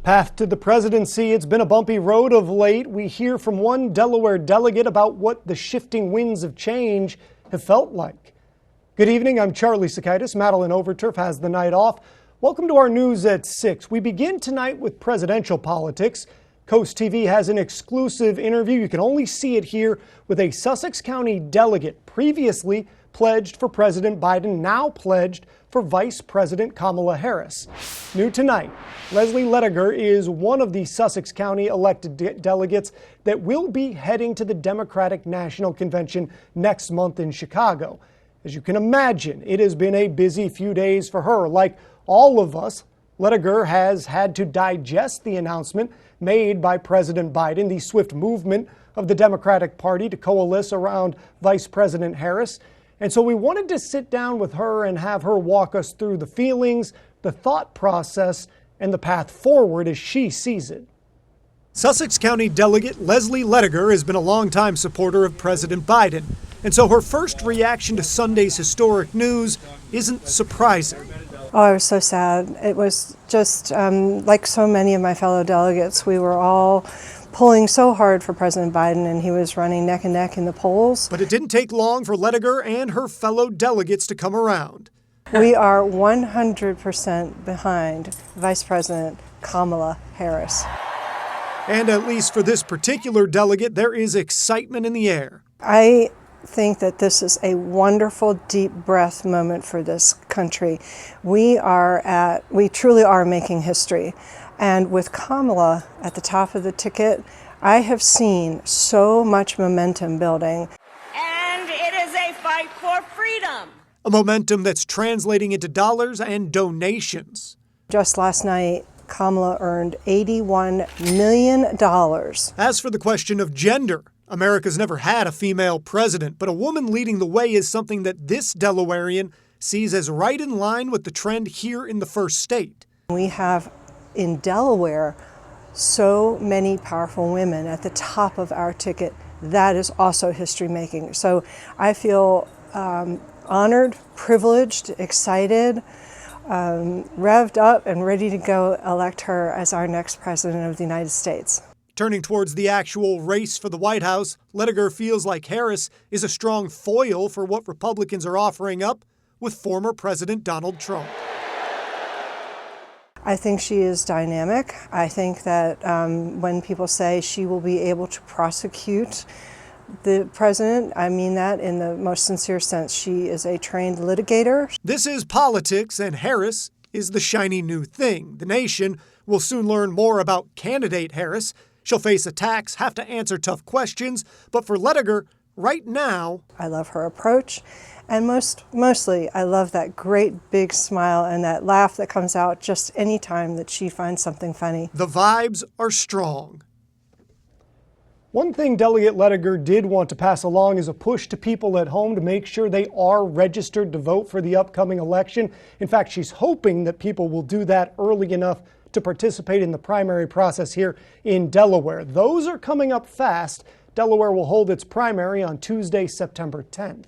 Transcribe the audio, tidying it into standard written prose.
Path to the presidency, it's been a bumpy road of late. We hear from one Delaware delegate about what the shifting winds of change have felt like. Good evening, I'm Charlie Sakaitis. Madeline Overturf has the night off. Welcome to our news at 6. We begin tonight with presidential politics. Coast TV has an exclusive interview. You can only see it here with a Sussex County delegate previously pledged for President Biden, now pledged for Vice President Kamala Harris. New tonight, Leslie Ledogar is one of the Sussex County elected delegates that will be heading to the Democratic National Convention next month in Chicago. As you can imagine, it has been a busy few days for her. Like all of us, Ledogar has had to digest the announcement made by President Biden, the swift movement of the Democratic Party to coalesce around Vice President Harris. And so we wanted to sit down with her and have her walk us through the feelings, the thought process, and the path forward as she sees it. Sussex County Delegate Leslie Ledogar has been a longtime supporter of President Biden. And so her first reaction to Sunday's historic news isn't surprising. Oh, I was so sad. It was just like so many of my fellow delegates, we were all pulling so hard for President Biden, and he was running neck and neck in the polls. But it didn't take long for Ledogar and her fellow delegates to come around. We are 100% behind Vice President Kamala Harris. And at least for this particular delegate, there is excitement in the air. I think that this is a wonderful deep breath moment for this country. We truly are making history. And with Kamala at the top of the ticket, I have seen so much momentum building. And it is a fight for freedom. A momentum that's translating into dollars and donations. Just last night, Kamala earned $81 million. As for the question of gender, America's never had a female president, but a woman leading the way is something that this Delawarean sees as right in line with the trend here in the first state. We have in Delaware so many powerful women at the top of our ticket. That is also history making. So I feel honored, privileged, excited, revved up and ready to go elect her as our next president of the United States. Turning towards the actual race for the White House, Ledogar feels like Harris is a strong foil for what Republicans are offering up with former President Donald Trump. I think she is dynamic. I think that when people say she will be able to prosecute the president, I mean that in the most sincere sense. She is a trained litigator. This is politics, and Harris is the shiny new thing. The nation will soon learn more about candidate Harris. She'll face attacks, have to answer tough questions, but for Ledogar, right now, I love her approach, and mostly I love that great big smile and that laugh that comes out just any time that she finds something funny. The vibes are strong. One thing Delegate Ledogar did want to pass along is a push to people at home to make sure they are registered to vote for the upcoming election. In fact, she's hoping that people will do that early enough to participate in the primary process here in Delaware. Those are coming up fast. Delaware will hold its primary on Tuesday, September 10th.